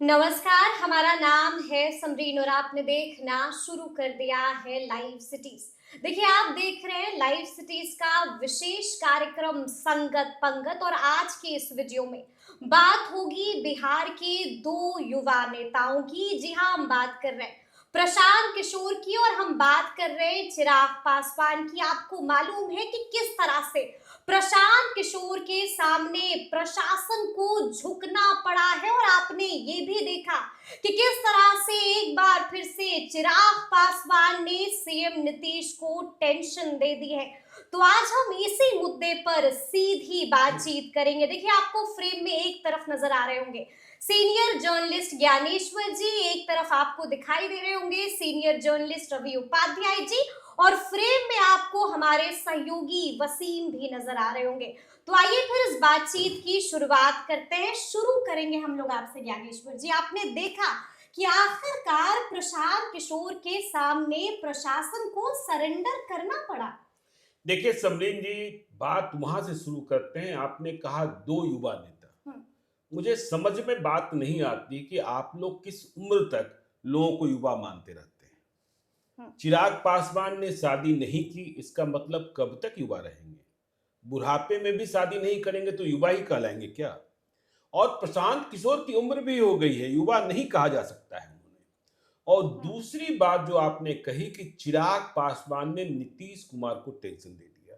नमस्कार, हमारा नाम है समरीन और आपने देखना शुरू कर दिया है लाइव सिटीज। देखिए, आप देख रहे हैं लाइव सिटीज का विशेष कार्यक्रम संगत पंगत और आज के इस वीडियो में बात होगी बिहार के दो युवा नेताओं की। जी हाँ, हम बात कर रहे हैं प्रशांत किशोर की और हम बात कर रहे हैं चिराग पासवान की। आपको मालूम है कि किस तरह से प्रशांत किशोर के सामने प्रशासन को झुकना पड़ा है और आपने ये भी देखा कि किस तरह से एक बार फिर से चिराग पासवान ने सीएम नीतीश को टेंशन दे दी है। तो आज हम इसी मुद्दे पर सीधी बातचीत करेंगे। देखिए, आपको फ्रेम में एक तरफ नजर आ रहे होंगे सीनियर जर्नलिस्ट ज्ञानेश्वर जी, एक तरफ आपको दिखाई दे रहे होंगे सीनियर जर्नलिस्ट रवि उपाध्याय जी और फ्रेम में आपको हमारे सहयोगी वसीम भी नजर आ रहे होंगे। तो आइए फिर इस बातचीत की शुरुआत करते हैं। शुरू करेंगे हम लोग आपसे ज्ञानेश्वर जी। आपने देखा कि आखिरकार प्रशांत किशोर के सामने प्रशासन को सरेंडर करना पड़ा। देखिए समरीन जी, बात वहां से शुरू करते हैं। आपने कहा दो युवा नेता। मुझे समझ में बात नहीं आती कि आप लोग किस उम्र तक लोगों को युवा मानते रहते हैं। चिराग पासवान ने शादी नहीं की, इसका मतलब कब तक युवा रहेंगे? बुढ़ापे में भी शादी नहीं करेंगे तो युवा ही कहलाएंगे क्या? और प्रशांत किशोर की उम्र भी हो गई है, युवा नहीं कहा जा सकता है उन्हें। और दूसरी बात जो आपने कही कि चिराग पासवान ने नीतीश कुमार को टेंशन दे दिया।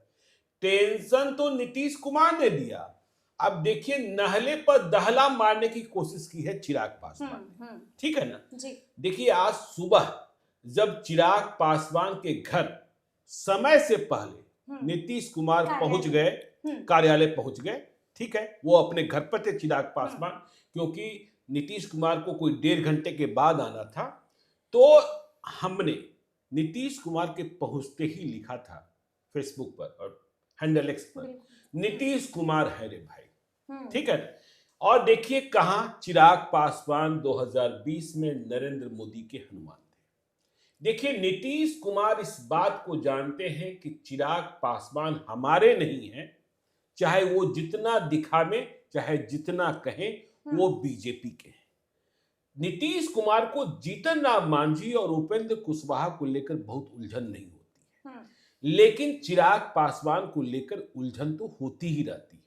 टेंशन तो नीतीश कुमार ने दिया। अब देखिए, नहले पर दहला मारने की कोशिश की है चिराग पासवान ने। ठीक है ना जी। देखिए, आज सुबह जब चिराग पासवान के घर समय से पहले नीतीश कुमार पहुंच गए, कार्यालय पहुंच गए। ठीक है, वो अपने घर पर थे चिराग पासवान, क्योंकि नीतीश कुमार को कोई 1.5 घंटे के बाद आना था। तो हमने नीतीश कुमार के पहुंचते ही लिखा था फेसबुक पर और हैंडल एक्स पर, नीतीश कुमार है रे भाई। ठीक है। और देखिए कहां चिराग पासवान 2020 में नरेंद्र मोदी के हनुमान थे। देखिए, नीतीश कुमार इस बात को जानते हैं कि चिराग पासवान हमारे नहीं हैं, चाहे वो जितना दिखावे, चाहे जितना कहें, वो बीजेपी के हैं। नीतीश कुमार को जीतन राम मांझी और उपेंद्र कुशवाहा को लेकर बहुत उलझन नहीं होती है, लेकिन चिराग पासवान को लेकर उलझन तो होती ही रहती है।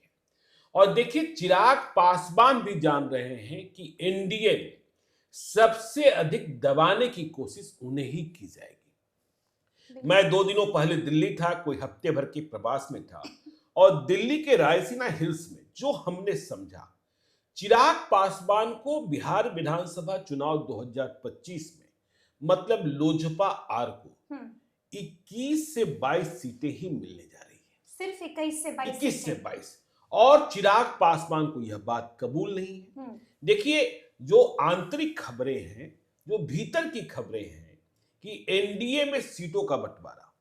और देखिए, चिराग पासवान भी जान रहे हैं कि एनडीए में सबसे अधिक दबाने की कोशिश उन्हें ही की जाएगी। मैं 2 दिनों पहले दिल्ली था, कोई हफ्ते भर के प्रवास में था, और दिल्ली के रायसीना हिल्स में जो हमने समझा, चिराग पासवान को बिहार विधानसभा चुनाव 2025 में, मतलब लोजपा आर को 21 से 22 सीटें ही मिलने जा रही है। सिर्फ 21 से 22। और चिराग पासवान को यह बात कबूल नहीं है। देखिए, जो आंतरिक खबरें हैं, जो भीतर की खबरें हैं कि एनडीए में सीटों का बंटवारा,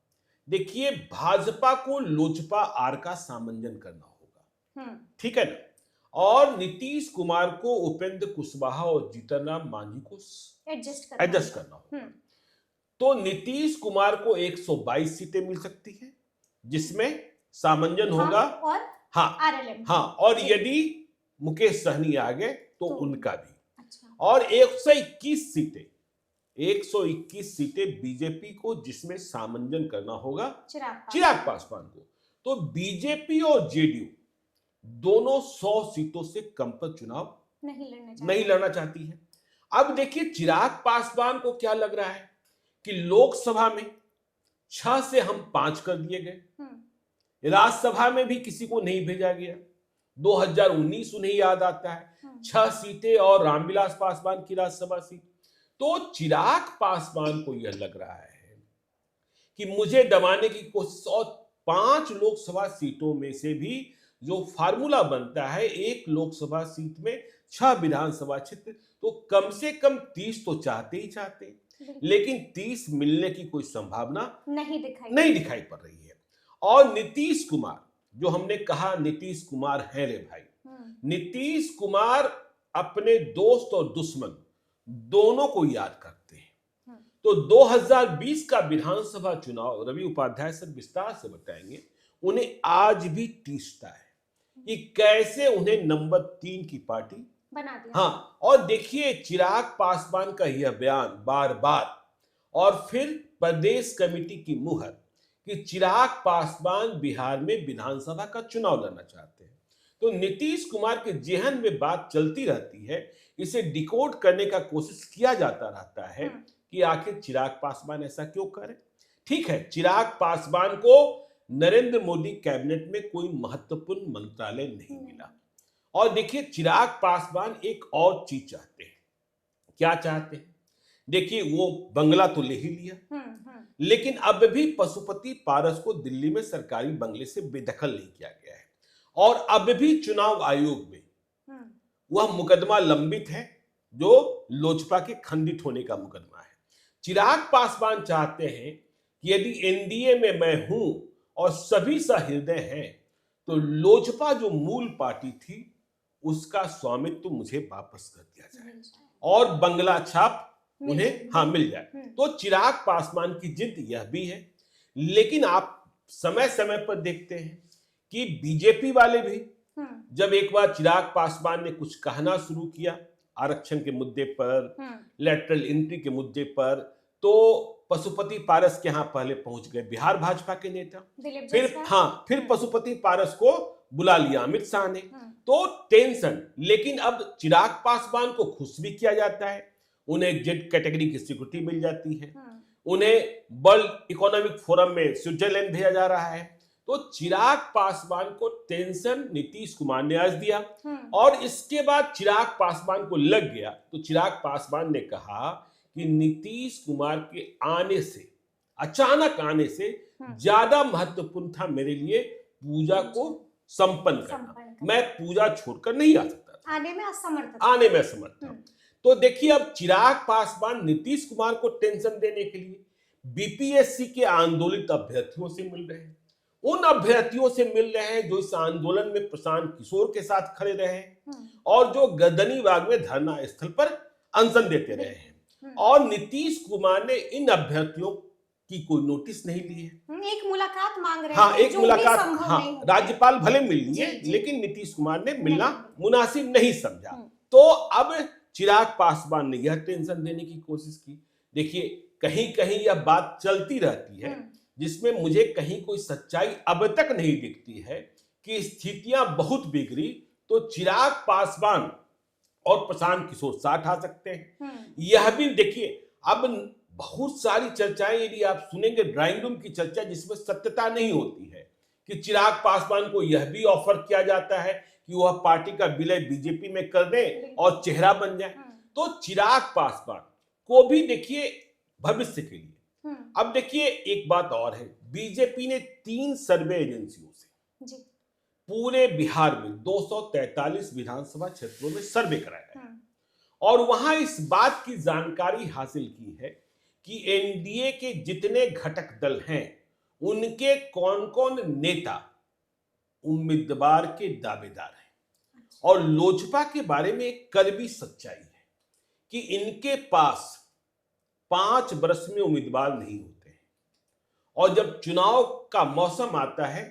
देखिए भाजपा को लोजपा आर का सामंजन करना होगा। ठीक है ना। और नीतीश कुमार को उपेंद्र कुशवाहा और जीतन राम मांझी को एडजस्ट करना होगा। तो नीतीश कुमार को 122 सीटें मिल सकती है, जिसमें सामंजन होगा। और यदि मुकेश सहनी आ गए तो उनका भी। अच्छा। और 121 सीटें बीजेपी को, जिसमें सामंजन करना होगा चिराग पासवान को। तो बीजेपी और जेडीयू दोनों 100 सीटों से कम पर चुनाव नहीं लड़ना चाहती है। अब देखिए, चिराग पासवान को क्या लग रहा है कि लोकसभा में 6 से हम 5 कर दिए गए, राज्यसभा में भी किसी को नहीं भेजा गया। 2019 उन्हें याद आता है, 6 सीटें और रामविलास पासवान की राज्यसभा सीट। तो चिराग पासवान को यह लग रहा है कि मुझे दबाने की कोशिश, और 5 लोकसभा सीटों में से भी जो फार्मूला बनता है, एक लोकसभा सीट में 6 विधानसभा क्षेत्र, तो कम से कम 30 तो चाहते ही चाहते, लेकिन 30 मिलने की कोई संभावना नहीं दिखाई पड़ रही है। और नीतीश कुमार, जो हमने कहा नीतीश कुमार है रे भाई, नीतीश कुमार अपने दोस्त और दुश्मन दोनों को याद करते हैं। तो 2020 का विधानसभा चुनाव रवि उपाध्याय सर विस्तार से बताएंगे, उन्हें आज भी टीसता है कि कैसे उन्हें नंबर 3 की पार्टी बना दिया। हाँ, और देखिए चिराग पासवान का यह बयान बार बार, और फिर प्रदेश कमेटी की मुहर कि चिराग पासवान बिहार में विधानसभा का चुनाव लड़ना चाहते हैं। तो नीतीश कुमार के जेहन में बात चलती रहती है, इसे डिकोड करने का कोशिश किया जाता रहता है कि आखिर चिराग पासवान ऐसा क्यों करे। ठीक है, चिराग पासवान को नरेंद्र मोदी कैबिनेट में कोई महत्वपूर्ण मंत्रालय नहीं मिला, और देखिए चिराग पासवान एक और चीज चाहते हैं। क्या चाहते हैं? देखिए वो बंगला तो ले ही लिया, लेकिन अब भी पशुपति पारस को दिल्ली में सरकारी बंगले से बेदखल नहीं किया गया है, और अब भी चुनाव आयोग में वह मुकदमा लंबित है जो लोजपा के खंडित होने का मुकदमा है। चिराग पासवान चाहते हैं कि यदि एनडीए में मैं हूं और सभी सहृदय हैं, तो लोजपा जो मूल पार्टी थी उसका स्वामित्व मुझे वापस कर दिया जाए और बंगला छाप उन्हें मिल जाए। तो चिराग पासवान की जिद यह भी है, लेकिन आप समय समय पर देखते हैं कि बीजेपी वाले भी जब एक बार चिराग पासवान ने कुछ कहना शुरू किया आरक्षण के मुद्दे पर, लेटरल एंट्री के मुद्दे पर, तो पशुपति पारस के यहाँ पहले पहुंच गए बिहार भाजपा के नेता, फिर पशुपति पारस को बुला लिया अमित शाह ने। तो टेंशन, लेकिन अब चिराग पासवान को खुश भी किया जाता है, उन्हें जेड कैटेगरी की सिक्योरिटी मिल जाती है, उन्हें वर्ल्ड इकोनॉमिक फोरम में स्विट्जरलैंड भेजा जा रहा है। तो चिराग पासवान को टेंशन नीतीश कुमार ने आज दिया, और इसके बाद चिराग पासवान को लग गया, तो चिराग पासवान ने कहा कि नीतीश कुमार के आने से, अचानक आने से ज्यादा महत्वपूर्ण था मेरे लिए पूजा को संपन्न करना। मैं पूजा छोड़कर नहीं आ सकता था, आने में असमर्थ था। तो देखिए अब चिराग पासवान नीतीश कुमार को टेंशन देने के लिए बीपीएससी के आंदोलित अभ्यर्थियों से मिल रहे हैं, उन अभ्यर्थियों से मिल रहे हैं जो इस आंदोलन में प्रशांत किशोर के साथ खड़े रहे हैं और जो गर्दनीबाग में धरना स्थल पर अनशन देते रहे हैं, और नीतीश कुमार ने इन अभ्यर्थियों की कोई नोटिस नहीं ली है। एक मुलाकात मांग रहे हैं, एक मुलाकात, राज्यपाल भले मिल लिए, लेकिन नीतीश कुमार ने मिलना मुनासिब नहीं समझा। तो अब चिराग पासवान ने यह टेंशन देने की कोशिश की। देखिए कहीं कहीं यह बात चलती रहती है जिसमें मुझे कहीं कोई सच्चाई अब तक नहीं दिखती है कि स्थितियां बहुत बिगड़ी तो चिराग पासवान और प्रशांत किशोर साथ आ सकते हैं। यह भी देखिए अब बहुत सारी चर्चाएं यदि आप सुनेंगे ड्राइंग रूम की चर्चा जिसमें सत्यता नहीं होती है कि चिराग पासवान को यह भी ऑफर किया जाता है कि वह पार्टी का विलय बीजेपी में कर दे और चेहरा बन जाए। तो चिराग पासवान को भी देखिए भविष्य के लिए, अब देखिए एक बात और है, बीजेपी ने 3 सर्वे एजेंसियों से पूरे बिहार में 243 विधानसभा क्षेत्रों में सर्वे कराया है और वहां इस बात की जानकारी हासिल की है कि एनडीए के जितने घटक दल हैं उनके कौन कौन नेता उम्मीदवार के दावेदार हैं। और लोजपा के बारे में एक कड़वी सच्चाई है कि इनके पास 5 वर्ष में उम्मीदवार नहीं होते हैं, और जब चुनाव का मौसम आता है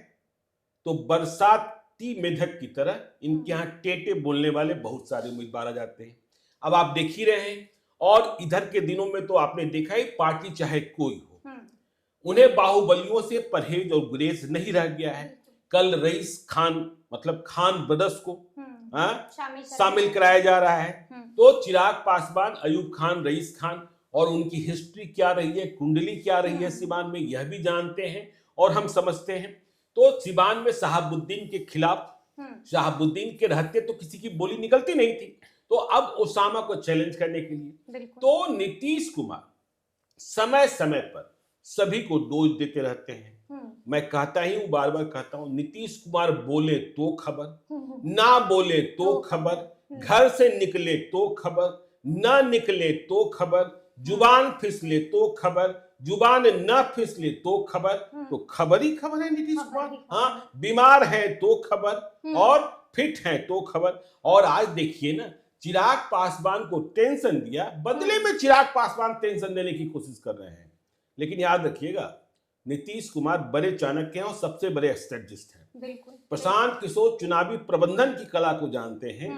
तो बरसाती मेढक की तरह इनके यहाँ टेटे बोलने वाले बहुत सारे उम्मीदवार आ जाते हैं। अब आप देख ही रहे हैं, और इधर के दिनों में तो आपने देखा ही, पार्टी चाहे कोई हो, उन्हें बाहुबलियों से परहेज और गुरेज नहीं रह गया है। कल रईस खान मतलब खान ब्रदर्स को शामिल कराया जा रहा है। तो चिराग पासवान, अयूब खान, रईस खान और उनकी हिस्ट्री क्या रही है, कुंडली क्या रही है सिवान में, यह भी जानते हैं और हम समझते हैं। तो सिवान में शहाबुद्दीन के खिलाफ, शहाबुद्दीन के रहते तो किसी की बोली निकलती नहीं थी, तो अब ओसामा को चैलेंज करने के लिए तो नीतीश कुमार समय समय पर सभी को डोज देते रहते हैं। मैं कहता ही हूं, बार बार कहता हूं, नीतीश कुमार बोले तो खबर, ना बोले तो खबर, घर से निकले तो खबर, ना निकले तो खबर, जुबान फिसले तो खबर, जुबान न फिसले तो खबर। तो खबर ही खबर है नीतीश कुमार। बीमार है तो खबर और फिट है तो खबर। और आज देखिए ना, चिराग पासवान को टेंशन दिया, बदले में चिराग पासवान टेंशन देने की कोशिश कर रहे हैं। लेकिन याद रखिएगा, नीतीश कुमार बड़े चाणक्य हैं और सबसे बड़े स्ट्रेटजिस्ट हैं। प्रशांत किशोर चुनावी प्रबंधन की कला को जानते हैं,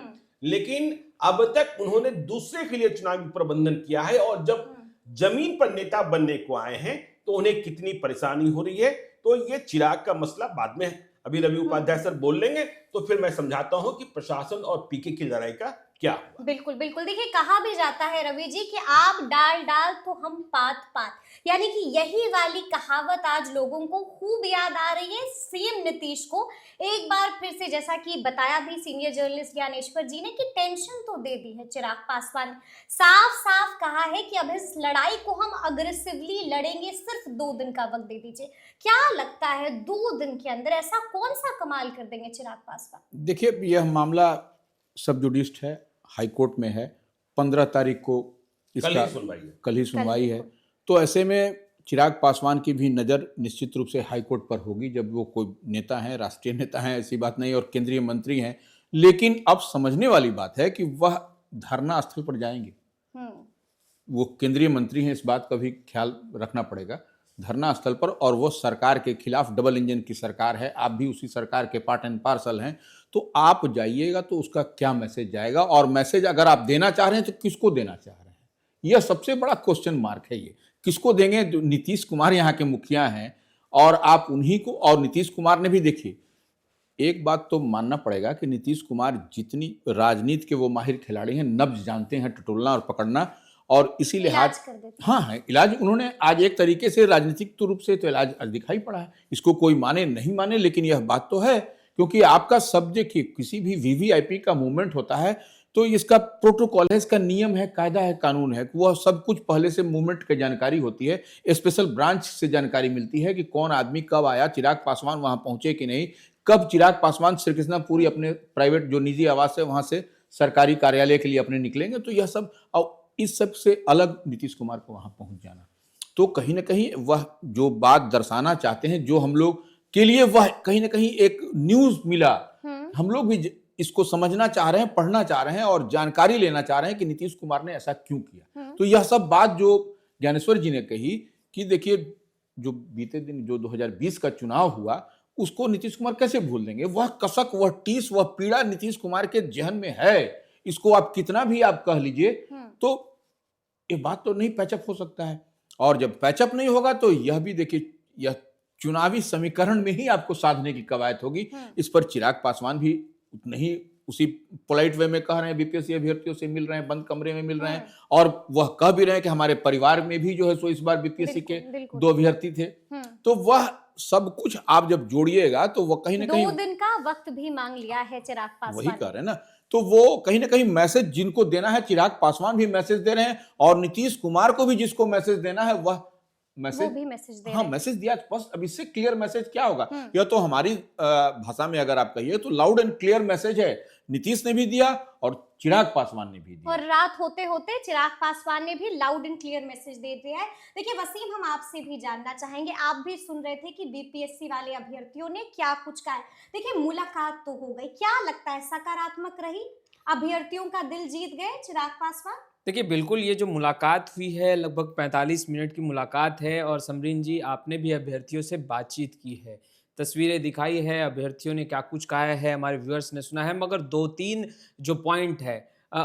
लेकिन अब तक उन्होंने दूसरे के लिए चुनावी प्रबंधन किया है, और जब जमीन पर नेता बनने को आए हैं तो उन्हें कितनी परेशानी हो रही है। तो ये चिराग का मसला बाद में है, अभी रवि उपाध्याय सर बोल लेंगे तो फिर मैं समझाता हूं कि प्रशासन और पीके की लड़ाई का क्या हुआ। बिल्कुल बिल्कुल, देखिए कहा भी जाता है रवि जी कि आप डाल डाल तो हम पात पात, यानी कि यही वाली कहावत आज लोगों को खूब याद आ रही है सीएम नीतीश को। एक बार फिर से जैसा कि बताया भी सीनियर जर्नलिस्ट ज्ञानेश्वर जी ने कि टेंशन तो दे दी है चिराग पासवान ने, साफ साफ कहा है कि अब इस लड़ाई को हम अग्रेसिवली लड़ेंगे, सिर्फ 2 दिन का वक्त दे दीजिए। क्या लगता है 2 दिन के अंदर ऐसा कौन सा कमाल कर देंगे चिराग पासवान? देखिए, यह मामला सब जुडिस्ड है, हाई कोर्ट में है, 15 तारीख को इसका कल ही सुनवाई है। तो ऐसे में चिराग पासवान की भी नज़र निश्चित रूप से हाई कोर्ट पर होगी, जब वो कोई नेता हैं, राष्ट्रीय नेता हैं, ऐसी बात नहीं, और केंद्रीय मंत्री हैं। लेकिन अब समझने वाली बात है कि वह धरना स्थल पर जाएंगे। वो केंद्रीय मंत्री हैं, इस बात का भी ख्याल रखना पड़ेगा, धरना स्थल पर, और वो सरकार के खिलाफ, डबल इंजन की सरकार है, आप भी उसी सरकार के पार्ट एंड पार्सल हैं। तो आप जाइएगा तो उसका क्या मैसेज जाएगा, और मैसेज अगर आप देना चाह रहे हैं तो किसको देना चाह रहे हैं, यह सबसे बड़ा क्वेश्चन मार्क है। ये किसको देंगे? जो नीतीश कुमार यहाँ के मुखिया हैं, और आप उन्हीं को, और नीतीश कुमार ने भी, देखिए एक बात तो मानना पड़ेगा कि नीतीश कुमार जितनी राजनीति के वो माहिर खिलाड़ी हैं, नब्ज जानते हैं टटोलना और पकड़ना, और इसी लिहाज हाँ है इलाज उन्होंने आज एक तरीके से राजनीतिक रूप से तो इलाज दिखाई पड़ा है। इसको कोई माने नहीं माने, लेकिन यह बात तो है, क्योंकि आपका सब देखिए, किसी भी वीवीआईपी का मूवमेंट होता है तो इसका प्रोटोकॉल है, इसका नियम है, कायदा है, कानून है, वह सब कुछ पहले से मूवमेंट की जानकारी होती है। स्पेशल ब्रांच से जानकारी मिलती है कि कौन आदमी कब आया, चिराग पासवान वहां पहुंचे कि नहीं, कब चिराग पासवान श्री कृष्णापुरी अपने प्राइवेट जो निजी आवास है वहां से सरकारी कार्यालय के लिए अपने निकलेंगे। तो यह सब, और इस सब से अलग नीतीश कुमार को वहां पहुंच जाना, तो कहीं ना कहीं वह जो बात दर्शाना चाहते हैं, जो हम लोग के लिए वह कहीं ना कहीं एक न्यूज मिला, हम लोग भी इसको समझना चाह रहे हैं, पढ़ना चाह रहे हैं, और जानकारी लेना चाह रहे हैं कि नीतीश कुमार ने ऐसा क्यों किया। तो यह सब बात जो ज्ञानेश्वर जी ने कही कि देखिए, जो बीते दिन जो 2020 का चुनाव हुआ, उसको नीतीश कुमार कैसे भूल देंगे? वह कसक, वह टीस, वह पीड़ा नीतीश कुमार के जहन में है। इसको आप कितना भी आप कह लीजिए, तो ये बात तो नहीं पैचअप हो सकता है। और जब पैचअप नहीं होगा तो यह भी देखिए, यह चुनावी समीकरण में ही आपको साधने की कवायद होगी। इस पर चिराग पासवान भी उतने ही उसी पोलाइट वे में कह रहे हैं, बीपीएससी अभ्यर्थियों से मिल रहे हैं, बंद कमरे में मिल रहे हैं, और वह कह भी रहे हैं कि हमारे परिवार में भी जो है सो इस बार बीपीएससी के 2 अभ्यर्थी थे। तो वह सब कुछ आप जब जोड़िएगा तो वह कहीं ना कहीं 2 दिन का वक्त भी मांग लिया है चिराग पासवान, वही कह रहे हैं ना। तो वो कहीं ना कहीं मैसेज जिनको देना है, चिराग पासवान भी मैसेज दे रहे हैं, और नीतीश कुमार को भी जिसको मैसेज देना है वह मैसेज, वो भी मैसेज दे हाँ मैसेज दिया। बस अब इससे क्लियर मैसेज क्या होगा? यह तो हमारी भाषा में अगर आप कहिए तो लाउड एंड क्लियर मैसेज है। नीतीश ने भी दिया और चिराग पासवान ने भी दिया, और रात होते होते चिराग पासवान ने भी लाउड एंड क्लियर मैसेज दे दिया है। देखिए वसीम, हम आपसे भी जानना चाहेंगे, आप भी सुन रहे थे कि बीपीएससी वाले अभ्यर्थियों ने क्या कुछ कहा है। देखिए मुलाकात तो हो गई, क्या लगता है सकारात्मक रही? अभ्यर्थियों का दिल जीत गए चिराग पासवान? देखिए बिल्कुल, ये जो मुलाकात हुई है लगभग 45 मिनट की मुलाकात है, और समरीन जी आपने भी अभ्यर्थियों से बातचीत की है, तस्वीरें दिखाई है, अभ्यर्थियों ने क्या कुछ कहा है, हमारे व्यूअर्स ने सुना है, मगर 2-3 जो पॉइंट है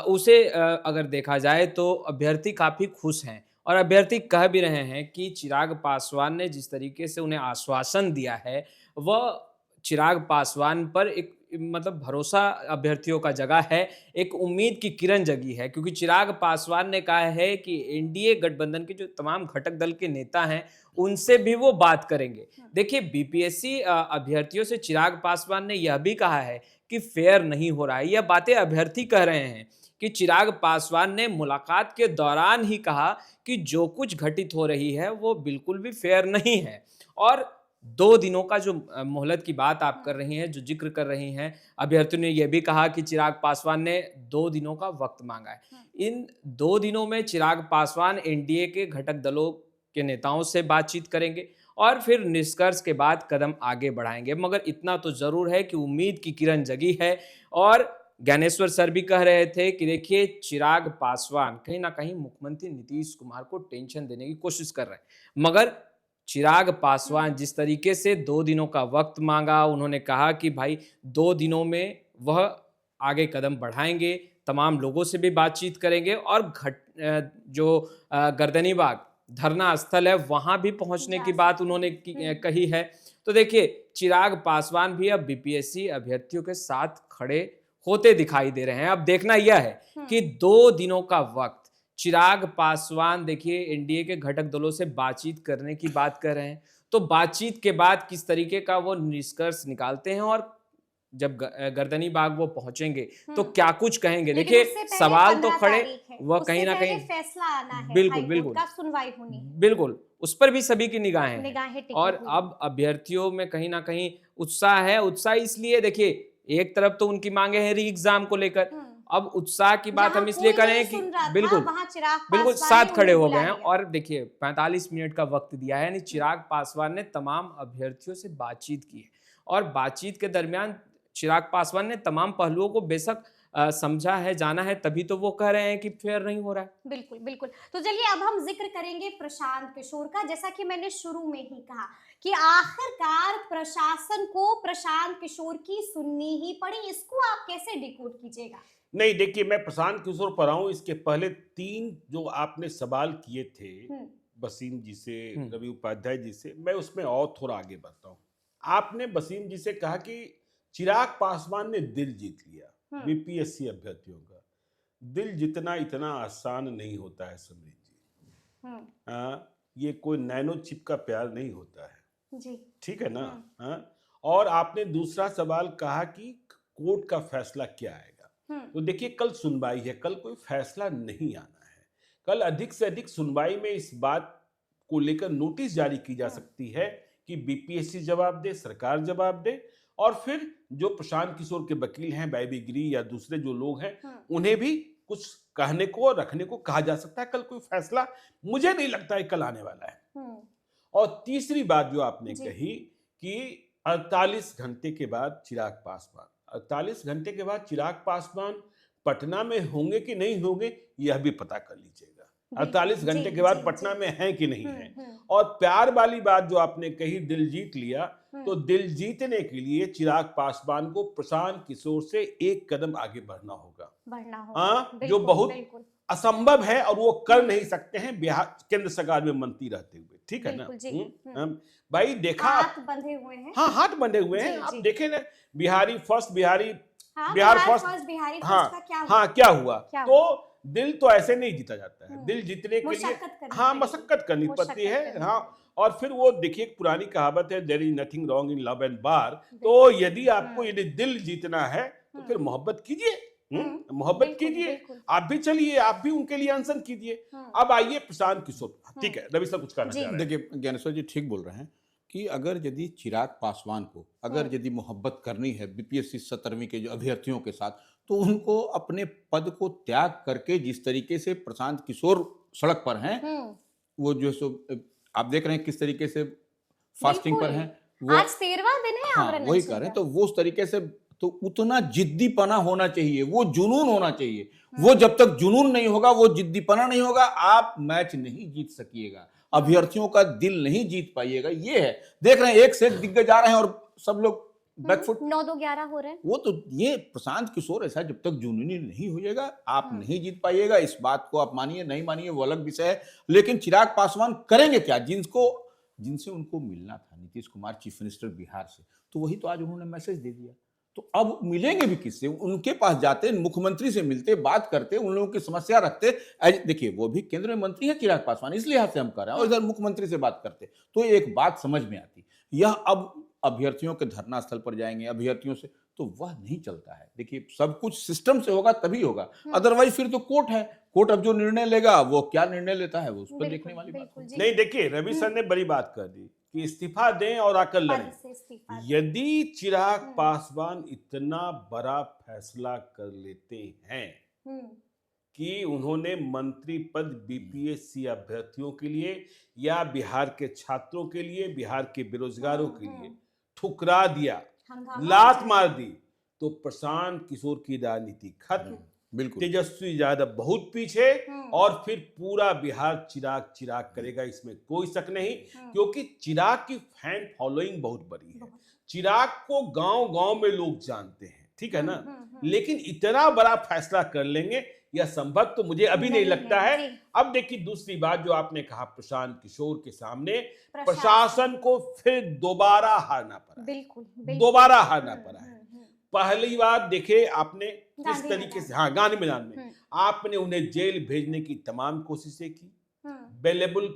उसे अगर देखा जाए तो अभ्यर्थी काफ़ी खुश हैं, और अभ्यर्थी कह भी रहे हैं कि चिराग पासवान ने जिस तरीके से उन्हें आश्वासन दिया है, वह चिराग पासवान पर एक मतलब भरोसा अभ्यर्थियों का जगह है, एक उम्मीद की किरण जगी है, क्योंकि चिराग पासवान ने कहा है कि एनडीए गठबंधन के जो तमाम घटक दल के नेता हैं उनसे भी वो बात करेंगे। देखिए बीपीएससी अभ्यर्थियों से चिराग पासवान ने यह भी कहा है कि फेयर नहीं हो रहा है। यह बातें अभ्यर्थी कह रहे हैं कि चिराग पासवान ने मुलाकात के दौरान ही कहा कि जो कुछ घटित हो रही है वो बिल्कुल भी फेयर नहीं है, और 2 दिनों का जो मोहलत की बात आप कर रही हैं, जो जिक्र कर रही हैं, अभ्यर्थियों ने यह भी कहा कि चिराग पासवान ने 2 दिनों का वक्त मांगा है। इन 2 दिनों में चिराग पासवान एनडीए के घटक दलों के नेताओं से बातचीत करेंगे और फिर निष्कर्ष के बाद कदम आगे बढ़ाएंगे। मगर इतना तो जरूर है कि उम्मीद की किरण जगी है, और ज्ञानेश्वर सर भी कह रहे थे कि देखिए चिराग पासवान कहीं ना कहीं मुख्यमंत्री नीतीश कुमार को टेंशन देने की कोशिश कर रहे हैं, मगर चिराग पासवान जिस तरीके से 2 दिनों का वक्त मांगा, उन्होंने कहा कि भाई 2 दिनों में वह आगे कदम बढ़ाएंगे, तमाम लोगों से भी बातचीत करेंगे और जो गर्दनीबाग धरना स्थल है वहां भी पहुंचने की बात उन्होंने कही है। तो देखिए, चिराग पासवान भी अब बीपीएससी अभ्यर्थियों के साथ खड़े होते दिखाई दे रहे हैं। अब देखना यह है कि 2 दिनों का वक्त चिराग पासवान देखिए एनडीए के घटक दलों से बातचीत करने की बात कर रहे हैं, तो बातचीत के बाद किस तरीके का वो निष्कर्ष निकालते हैं और जब गर्दनी बाग वो पहुंचेंगे तो क्या कुछ कहेंगे। देखिए, सवाल तो खड़े, वह कहीं ना कहीं फैसला आना है, बिल्कुल बिल्कुल का सुनवाई होनी है, बिल्कुल उस पर भी सभी की निगाहें हैं। और अब अभ्यर्थियों में कहीं ना कहीं उत्साह है। उत्साह इसलिए, देखिए, एक तरफ तो उनकी मांगे हैं री एग्जाम को लेकर, अब उत्साह की बात हम इसलिए करें कि बिल्कुल साथ खड़े हो गए हैं। और देखिए, 45 मिनट का वक्त दिया है, यानी चिराग पासवान ने तमाम अभ्यर्थियों से बातचीत की है और बातचीत के दरमियान चिराग पासवान ने तमाम पहलुओं को बेशक समझा है, जाना है, तभी तो वो कह रहे हैं कि फेयर नहीं हो रहा है। बिल्कुल बिल्कुल। तो चलिए अब हम जिक्र करेंगे प्रशांत किशोर का। जैसा कि मैंने शुरू में ही कहा कि आखिरकार प्रशासन को प्रशांत किशोर की सुननी ही पड़ी, इसको आप कैसे डिकोड कीजिएगा? नहीं, देखिए, मैं प्रशांत किशोर पर आऊं, इसके पहले 3 जो आपने सवाल किए थे वसीम जी से, रवि उपाध्याय जी से, मैं उसमें और थोड़ा आगे बढ़ता हूँ। आपने वसीम जी से कहा कि चिराग पासवान ने दिल जीत लिया बीपीएससी अभ्यर्थियों का। दिल जीतना इतना आसान नहीं होता है समरीन जी। ये कोई नैनो चिप का प्यार नहीं होता है जी, ठीक है ना। और आपने दूसरा सवाल कहा कि कोर्ट का फैसला क्या आएगा। तो देखिए, कल सुनवाई है, कल कोई फैसला नहीं आना है। कल अधिक से अधिक सुनवाई में इस बात को लेकर नोटिस जारी की जा सकती है कि बीपीएससी जवाब दे, सरकार जवाब दे, और फिर जो प्रशांत किशोर के वकील हैं, बेबी गिरी या दूसरे जो लोग हैं, उन्हें भी कुछ कहने को रखने को कहा जा सकता है। कल कोई फैसला मुझे नहीं लगता है कल आने वाला है। और तीसरी बात जो आपने कही कि 48 घंटे के बाद चिराग पासवान, 48 घंटे के बाद चिराग पासवान पटना में होंगे कि नहीं होंगे, यह भी पता कर लीजिएगा। 48 घंटे के बाद पटना में हैं कि नहीं है। और प्यार वाली बात जो आपने कही, दिल जीत लिया, तो दिल जीतने के लिए चिराग पासवान को प्रशांत किशोर से एक कदम आगे बढ़ना होगा, जो बहुत असंभव है और वो कर नहीं सकते हैं बिहार केंद्र सरकार में मंत्री रहते हुए, ठीक है ना। भाई देखा, हाथ बंधे हुए हैं। हाँ, हाथ बंधे हुए हैं। आप देखे ना, बिहार फर्स्ट हाँ क्या हुआ। तो दिल तो ऐसे नहीं जीता जाता है, दिल जीतने के लिए हाँ मशक्कत करनी पड़ती है। हाँ, और फिर वो देखिए, पुरानी कहावत है, there is nothing wrong in love and war. तो यदि आपको यदि दिल जीतना है तो फिर मोहब्बत कीजिए, मोहब्बत कीजिए, आप भी चलिए, आप भी उनके लिए अनशन कीजिए। अब आइए प्रशांत किशोर, ठीक है, रवि सर कुछ कहना चाह रहे हैं। देखिए, ज्ञानेश्वर जी ठीक बोल रहे हैं कि अगर यदि चिराग पासवान को अगर यदि मोहब्बत करनी है बीपीएससी 17वीं के जो अभ्यर्थियों के साथ, तो उनको अपने पद को त्याग करके, जिस तरीके से प्रशांत किशोर सड़क पर हैं, वो जो सो आप देख रहे हैं किस तरीके से फास्टिंग पर हैं, वो आज 13वां दिन है। हाँ, वही कर रहे हैं। तो वो उस तरीके से, तो उतना जिद्दीपना होना चाहिए, वो जुनून होना चाहिए। वो जब तक जुनून नहीं होगा, वो जिद्दीपना नहीं होगा, आप मैच नहीं जीत सकिएगा, अभ्यर्थियों का दिल नहीं जीत पाइएगा। ये है, देख रहे हैं एक से एक दिग्गज आ रहे हैं और सब लोग बैकफुट 9-2-11 हो रहे हैं। वो तो ये प्रशांत किशोर ऐसा जब तक जुनूनी नहीं होइएगा, आप नहीं जीत पाइएगा। इस बात को आप मानिए नहीं मानिए वो अलग विषय है, लेकिन चिराग पासवान करेंगे क्या? जिनसे उनको मिलना था, नीतीश कुमार चीफ मिनिस्टर बिहार से, तो वही तो आज उन्होंने मैसेज दे दिया। तो अब मिलेंगे भी किससे? उनके पास जाते, मुख्यमंत्री से मिलते, बात करते, उन लोगों की समस्या रखते। देखिए, वो भी केंद्र में मंत्री है चिराग पासवान, इसलिए हाथ से हम कर रहे हैं, और इधर मुख्यमंत्री से बात करते, तो एक बात समझ में आती। यह अब अभ्यर्थियों के धरना स्थल पर जाएंगे, अभ्यर्थियों से, तो वह नहीं चलता है। देखिए, सब कुछ सिस्टम से होगा तभी होगा, अदरवाइज फिर तो कोर्ट है, कोर्ट अब जो निर्णय लेगा, वो क्या निर्णय लेता है, वो उस पर देखने वाली बात है। नहीं, देखिए, रवि सर ने बड़ी बात कर दी कि इस्तीफा दें और आकर लड़ें। यदि चिराग पासवान इतना बड़ा फैसला कर लेते हैं कि उन्होंने मंत्री पद बीपीएससी अभ्यर्थियों के लिए या बिहार के छात्रों के लिए, बिहार के बेरोजगारों के लिए ठुकरा दिया, लात मार दी, तो प्रशांत किशोर की राजनीति खत्म। बिल्कुल, तेजस्वी यादव बहुत पीछे, और फिर पूरा बिहार चिराग चिराग करेगा, इसमें कोई शक नहीं। क्योंकि चिराग की फैन फॉलोइंग बहुत बड़ी है, चिराग को गांव गांव में लोग जानते हैं, ठीक है ना, लेकिन इतना बड़ा फैसला कर लेंगे यह संभव तो मुझे अभी नहीं लगता है। अब देखिए दूसरी बात जो आपने कहा, प्रशांत किशोर के सामने प्रशासन को फिर दोबारा हारना पड़ा। बिल्कुल, दोबारा हारना पड़ा है। पहली बार देखे आपने किस तरीके से, हाँ, गांधी मैदान में आपने उन्हें जेल भेजने की तमाम कोशिशें की, बेलेबल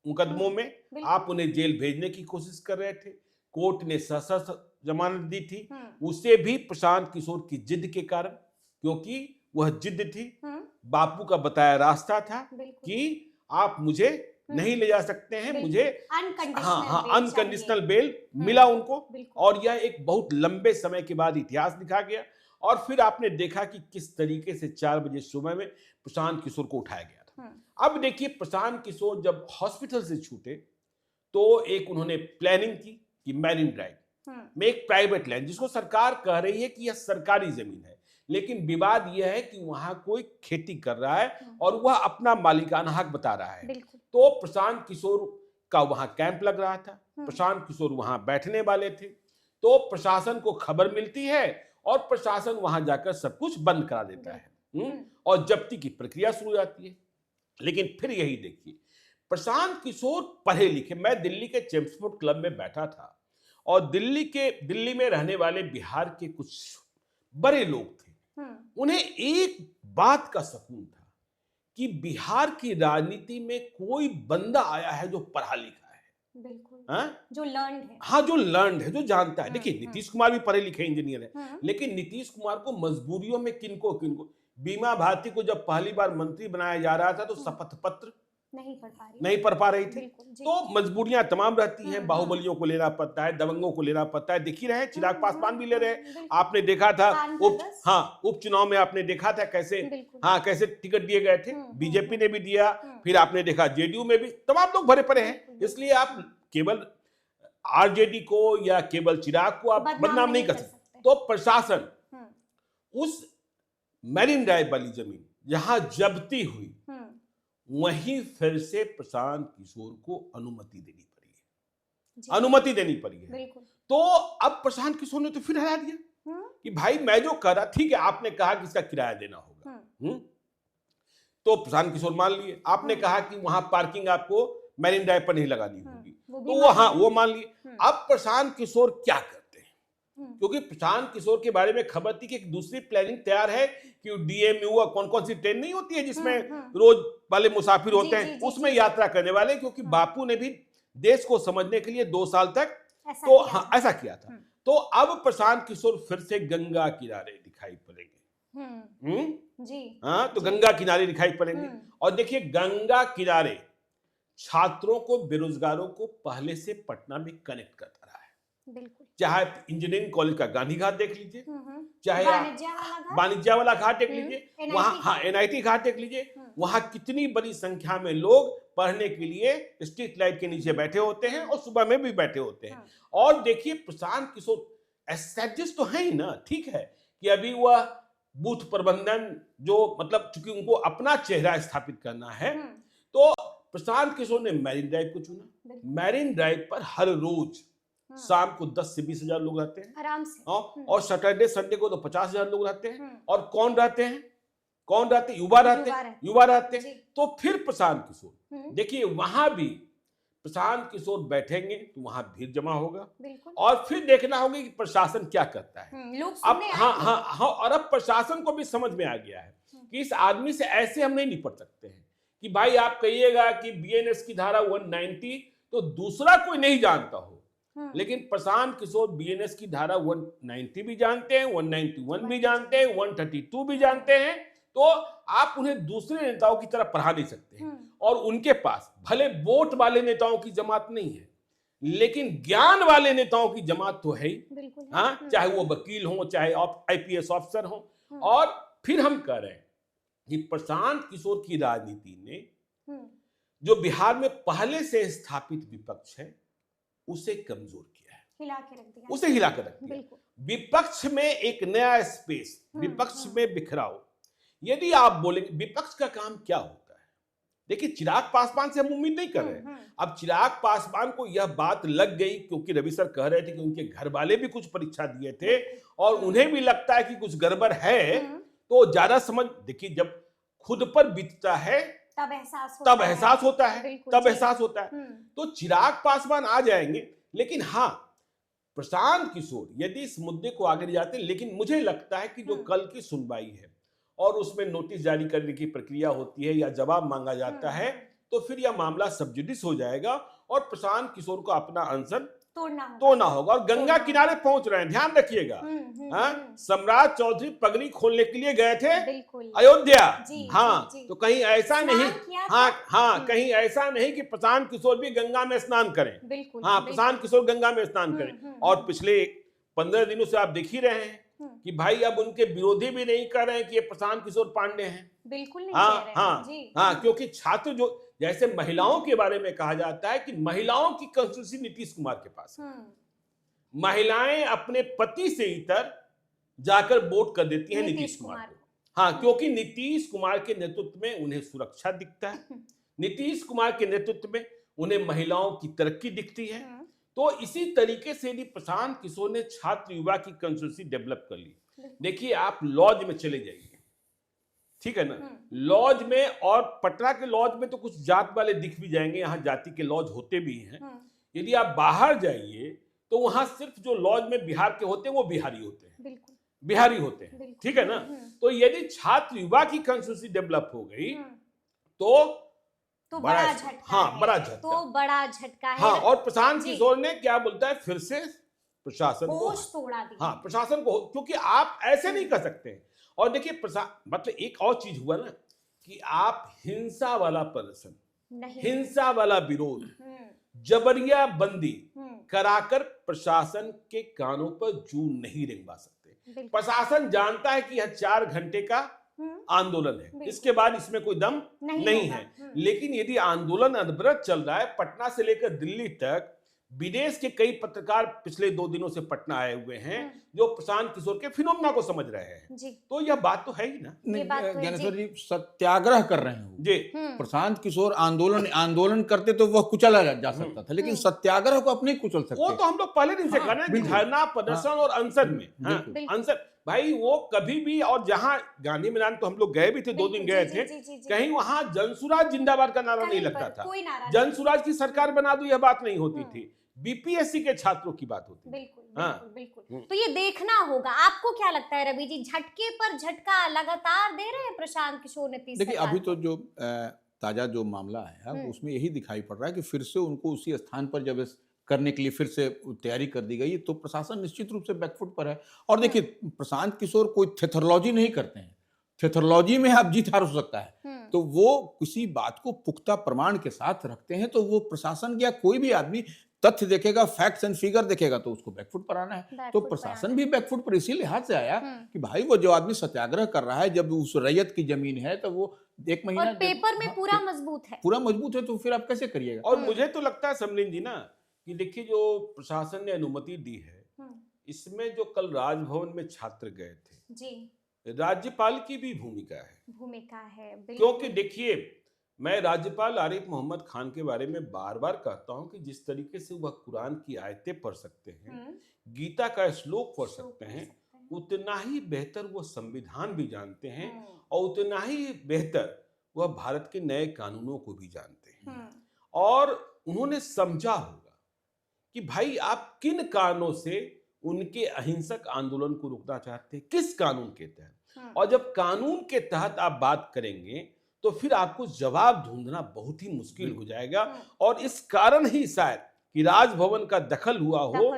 मुकदमों में आप उन्हें जेल भेजने की कोशिश कर रहे थे। कोर्ट ने सशर्त जमानत दी थी, उसे भी प्रशांत किशोर की जिद के कारण, क्योंकि वह जिद थी, बापू का बताया रास्ता था कि आप मुझे नहीं ले जा सकते हैं, मुझे अनकंडीशनल बेल मिला उनको, और यह एक बहुत लंबे समय के बाद इतिहास लिखा गया। और फिर आपने देखा कि किस तरीके से 4 बजे सुबह में प्रशांत किशोर को उठाया गया था। अब देखिए प्रशांत किशोर जब हॉस्पिटल से छूटे तो एक उन्होंने प्लानिंग की कि मैरिन ड्राइव में एक प्राइवेट लैंड, जिसको सरकार कह रही है कि यह सरकारी जमीन है, लेकिन विवाद यह है कि वहां कोई खेती कर रहा है और वह अपना मालिकाना हक बता रहा है। तो प्रशांत किशोर का वहां कैंप लग रहा था, प्रशांत किशोर वहां बैठने वाले थे। तो प्रशासन को खबर मिलती है और प्रशासन वहां जाकर सब कुछ बंद करा देता है और जब्ती की प्रक्रिया शुरू हो जाती है। लेकिन फिर यही देखिए, प्रशांत किशोर पढ़े लिखे, मैं दिल्ली के चेम्सफोर्ड क्लब में बैठा था और दिल्ली में रहने वाले बिहार के कुछ बड़े लोग थे, उन्हें एक बात का सकून था कि बिहार की राजनीति में कोई बंदा आया है जो पढ़ा लिखा है। बिल्कुल। जो लर्नड है, जो जानता है। देखिए नीतीश कुमार भी पढ़े लिखे इंजीनियर है, लेकिन नीतीश कुमार को मजबूरियों में किनको बीमा भारती को जब पहली बार मंत्री बनाया जा रहा था तो शपथ पत्र नहीं पढ़ पा रही थी। तो मजबूरियां तमाम रहती हैं, बाहुबलियों को लेना पड़ता है, दबंगों को लेना पड़ता है। देख ही रहे, चिराग पासवान भी ले रहे, आपने देखा था उपचुनाव में, आपने देखा था कैसे टिकट दिए गए थे, बीजेपी ने भी दिया, फिर आपने देखा जेडीयू में भी तमाम लोग भरे पड़े हैं। इसलिए आप केवल आरजेडी को या केवल चिराग को आप बदनाम नहीं कर सकते। तो प्रशासन उस मैरिन ड्राइव वाली जमीन जहां जब्ती हुई, वहीं फिर से प्रशांत किशोर को अनुमति देनी पड़ी है। तो अब प्रशांत किशोर ने तो फिर हरा दिया कि भाई मैं जो कर रहा, ठीक है आपने कहा कि इसका किराया देना होगा, तो प्रशांत किशोर मान लिए। आपने कहा कि वहां पार्किंग आपको मैरिन ड्राइव पर नहीं लगानी होगी, तो वो मान लिए। अब प्रशांत किशोर क्या करते हैं, क्योंकि प्रशांत किशोर के बारे में खबर थी कि एक दूसरी प्लानिंग तैयार है कि डीएमयू कौन सी ट्रेन नहीं होती है जिसमें रोज वाले मुसाफिर होते हैं, उसमें यात्रा करने वाले, क्योंकि बापू ने भी देश को समझने के लिए 2 साल तक ऐसा किया था। तो अब प्रशांत किशोर फिर से गंगा किनारे दिखाई पड़ेंगे। तो गंगा किनारे दिखाई पड़ेंगे। और देखिए गंगा किनारे छात्रों को, बेरोजगारों को पहले से पटना में कनेक्ट करता रहा है। चाहे इंजीनियरिंग कॉलेज का गांधी घाट देख लीजिए, चाहे वाणिज्य वाला घाट देख लीजिए, वहां एनआईटी घाट देख लीजिए, वहां कितनी बड़ी संख्या में लोग पढ़ने के लिए स्ट्रीट लाइट के नीचे बैठे होते हैं और सुबह में भी बैठे होते हैं। और देखिए प्रशांत किशोर एस्टैब्लिश तो है ही ना, ठीक है कि अभी वह बूथ प्रबंधन जो मतलब चूंकि उनको अपना चेहरा स्थापित करना है, तो प्रशांत किशोर ने मैरिन ड्राइव को चुना। मैरिन ड्राइव पर हर रोज शाम को 10 से 20 हजार लोग रहते हैं आराम से, और सैटरडे संडे को तो 50 हजार लोग रहते हैं। और कौन रहते हैं? युवा रहते हैं। तो फिर प्रशांत किशोर, देखिए वहां भी प्रशांत किशोर बैठेंगे तो वहां भीड़ जमा होगा, और फिर देखना होगा कि प्रशासन क्या करता है। अब और अब प्रशासन को भी समझ में आ गया है कि इस आदमी से ऐसे हम नहीं निपट सकते हैं कि भाई आप कहिएगा कि बीएनएस की धारा 190 तो दूसरा कोई नहीं जानता हो, लेकिन प्रशांत किशोर बीएनएस की धारा 190 भी जानते हैं, 191 भी जानते हैं, 132 भी जानते हैं। तो आप उन्हें दूसरे नेताओं की तरह पढ़ा नहीं सकते हैं। और उनके पास भले वोट वाले नेताओं की जमात नहीं है, लेकिन ज्ञान वाले नेताओं की जमात तो है ही। चाहे वो वकील हो, चाहे आईपीएस ऑफिसर हो। और फिर हम कह रहे हैं कि प्रशांत किशोर की राजनीति ने जो बिहार में पहले से स्थापित विपक्ष है उसे कमजोर किया है, उसे हिला कर रख दिया। विपक्ष में एक नया स्पेस, विपक्ष में बिखराव। यदि आप बोलेंगे विपक्ष का काम क्या होता है, लेकिन चिराग पासवान से हम उम्मीद नहीं कर रहे हैं। अब चिराग पासवान को यह बात लग गई, क्योंकि रवि सर कह रहे थे कि उनके घर वाले भी कुछ परीक्षा दिए थे और उन्हें भी लगता है कि कुछ गड़बड़ है, तो ज्यादा समझ, देखिए जब खुद पर बीतता है तब एहसास होता है, तब एहसास होता है। तो चिराग पासवान आ जाएंगे, लेकिन हाँ, प्रशांत किशोर यदि इस मुद्दे को आगे ले जाते हैं, लेकिन मुझे लगता है कि जो कल की सुनवाई है और उसमें नोटिस जारी करने की प्रक्रिया होती है या जवाब मांगा जाता है, तो फिर यह मामला सब जुडिस हो जाएगा और प्रशांत किशोर को अपना अनशन तोड़ना होगा। और गंगा किनारे पहुंच रहे हैं, ध्यान रखिएगा। सम्राट चौधरी पगड़ी खोलने के लिए गए थे अयोध्या। तो कहीं ऐसा नहीं, कहीं ऐसा नहीं कि प्रशांत किशोर भी गंगा में स्नान करें। प्रशांत किशोर गंगा में स्नान करें। और पिछले 15 दिनों से आप देख ही रहे हैं कि भाई अब उनके विरोधी भी नहीं कर रहे हैं कि ये प्रशांत किशोर पांडे हैं। बिल्कुल नहीं कह रहे हैं। क्योंकि छात्र जो, जैसे महिलाओं के बारे में कहा जाता है कि महिलाओं की कंस्टिट्यूंसी नीतीश कुमार के पास है। महिलाएं अपने पति से इतर जाकर वोट कर देती हैं नीतीश कुमार को। क्योंकि नीतीश कुमार के नेतृत्व में उन्हें सुरक्षा दिखता है, नीतीश कुमार के नेतृत्व में उन्हें महिलाओं की तरक्की दिखती है। तो इसी तरीके से यदि प्रशांत किशोर ने छात्र युवा की कंस्टिट्यूंसी डेवलप कर ली, देखिए आप लॉज में चले जाइए, ठीक है ना, लॉज में, और पटना के लॉज में तो कुछ जात वाले दिख भी जाएंगे, यहाँ जाति के लॉज होते भी हैं। यदि आप बाहर जाइए तो वहां सिर्फ जो लॉज में बिहार के होते हैं वो बिहारी होते हैं, बिहारी होते हैं, ठीक है ना। तो यदि छात्र युवा की कंस्टिट्यूंसी डेवलप हो गई तो बड़ा झटका बड़ा झटका है। और प्रशांत किशोर ने क्या बोलता है, फिर से प्रशासन को तोड़ा दिया। प्रशासन को, क्योंकि आप ऐसे नहीं कर सकते। और देखिए मतलब एक और चीज हुआ ना कि आप हिंसा वाला प्रदर्शन, हिंसा वाला विरोध, जबरिया बंदी कराकर प्रशासन के कानों पर जू नहीं रेंगवा सकते। प्रशासन जानता है कि यह 4 घंटे का आंदोलन है, इसके बाद इसमें कोई दम नहीं है। लेकिन यदि आंदोलन अनवरत चल रहा है, पटना से लेकर दिल्ली तक विदेश के कई पत्रकार पिछले 2 दिनों से पटना आए हुए हैं जो प्रशांत किशोर के फिनोमेना को समझ रहे हैं जी। तो यह बात तो है ही ना। ज्ञानेश्वर जी सत्याग्रह कर रहे हैं जी। प्रशांत किशोर आंदोलन करते तो वह कुचला जा सकता था, लेकिन सत्याग्रह को अपने कुचल सकते। वो तो हम लोग पहले दिन से कर रहे हैं, धरना प्रदर्शन और अनशन में। अनशन भाई वो कभी भी, और जहां गांधी मैदान तो हम लोग गए भी थे, 2 दिन गए थे, कहीं वहां जनसुराज जिंदाबाद का नारा नहीं लगता था। जनसुराज की सरकार बना दो, यह बात नहीं होती थी, बीपीएससी के छात्रों की बात होती है। बिल्कुल। तो ये देखना होगा। आपको क्या लगता है रवि जी, झटके पर झटका लगातार दे रहे हैं प्रशांत किशोर नीतीश? देखिए अभी तो जो ताजा जो मामला है उसमें यही दिखाई पड़ रहा है कि फिर से उनको उसी स्थान पर जब करने के लिए फिर से तैयारी कर दी गई, तो प्रशासन निश्चित रूप से बैकफुट पर है। और देखिए प्रशांत किशोर कोई थेथोलॉजी नहीं करते हैं, थेथोलॉजी में आप जीत हार हो सकता है, तो वो किसी बात को पुख्ता प्रमाण के साथ रखते हैं। तो वो प्रशासन या कोई भी आदमी तथ्य देखेगा, फैक्ट्स एंड फिगर देखेगा, तो उसको बैकफुट पर आना है। तो प्रशासन भी बैकफुट पर इसी लिहाज से आया कि भाई वो जो आदमी सत्याग्रह कर रहा है, जब उस रैयत की जमीन है तो वो 1 महीना और पेपर में पूरा मजबूत है, तो फिर आप कैसे करिएगा। और मुझे तो लगता है समलिन जी ना कि देखिए जो प्रशासन ने अनुमति दी है, इसमें जो कल राजभवन में छात्र गए थे जी, राज्यपाल की भी भूमिका है। क्योंकि देखिए मैं राज्यपाल आरिफ मोहम्मद खान के बारे में बार बार कहता हूं कि जिस तरीके से वह कुरान की आयतें पढ़ सकते हैं, गीता का श्लोक पढ़ सकते हैं, उतना ही बेहतर वो संविधान भी जानते हैं और उतना ही बेहतर वह भारत के नए कानूनों को भी जानते हैं। और उन्होंने समझा होगा कि भाई आप किन कारणों से उनके अहिंसक आंदोलन को रोकना चाहते हैं, किस कानून के तहत। और जब कानून के तहत आप बात करेंगे तो फिर आपको जवाब ढूंढना बहुत ही मुश्किल हो जाएगा। और इस कारण ही शायद कि राजभवन का दखल हुआ हो,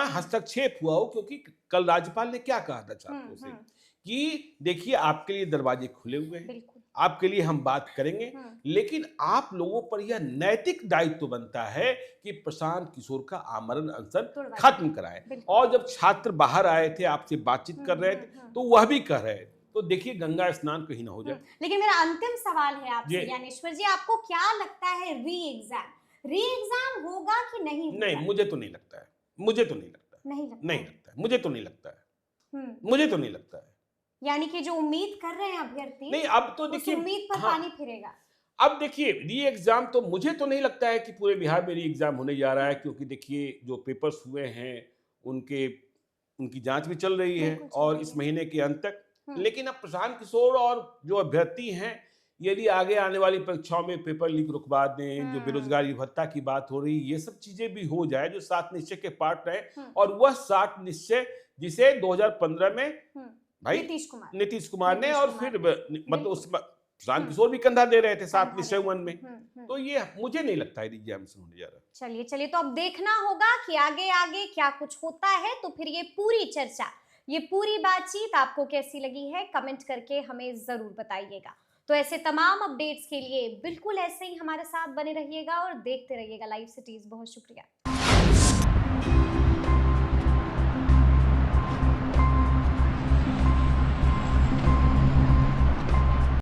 हस्तक्षेप हुआ हो, क्योंकि कल राज्यपाल ने क्या कहा था छात्रों से कि देखिए आपके लिए दरवाजे खुले हुए हैं, आपके लिए हम बात करेंगे, लेकिन आप लोगों पर यह नैतिक दायित्व बनता है कि प्रशांत किशोर का आमरण अनशन खत्म कराएं। और जब छात्र बाहर आए थे, आपसे बातचीत कर रहे थे, तो वह भी कर रहे थे। तो देखिए गंगा स्नान कहीं ना हो जाए। लेकिन मेरा अंतिम सवाल है आपसे ज्ञानेश्वर जी, आपको क्या लगता है री एग्जाम होगा कि नहीं? नहीं, मुझे तो नहीं लगता है, मुझे तो नहीं लगता है, नहीं लगता है, मुझे तो नहीं लगता है, मुझे तो नहीं लगता है। यानी कि जो उम्मीद कर रहे हैं अभ्यर्थी, नहीं, अब तो देखिए उम्मीद पर पानी फिरेगा। अब देखिए री एग्जाम तो मुझे तो नहीं लगता है कि पूरे बिहार में री एग्जाम होने जा रहा है, क्योंकि देखिए जो पेपर्स हुए हैं उनके उनकी जांच भी चल रही है बिल्कुल चल और रही इस है। महीने के अंत तक। हम्म, लेकिन अब प्रशांत किशोर और जो अभ्यर्थी हैं, यदि आगे आने वाली परीक्षाओं में पेपर लीक रुकवा दें, जो बेरोजगारी भत्ता की बात हो रही, ये सब चीजें भी हो जाए जो 7 निश्चय के पार्ट रहे, हम्म, और वह 7 निश्चय जिसे 2015 में हम्म, भाई नीतीश कुमार नीतीश कुमार ने नीतीश और कुमार फिर ने, मतलब बिल्कुल। उस प्रशांत किशोर भी कंधा दे रहे थे 7 कंधा निश्चय दे रहे वन थे। में। तो ये मुझे नहीं लगता है एग्जामिनेशन होने जा रहा है। चलिए चलिए, तो अब देखना होगा कि आगे आगे क्या कुछ होता है, तो फिर ये पूरी चर्चा, ये पूरी बातचीत आपको कैसी लगी है, कमेंट करके हमें जरूर बताइएगा। तो ऐसे तमाम अपडेट्स के लिए बिल्कुल ऐसे ही हमारे साथ बने रहिएगा और देखते रहिएगा लाइव सिटीज। बहुत शुक्रिया।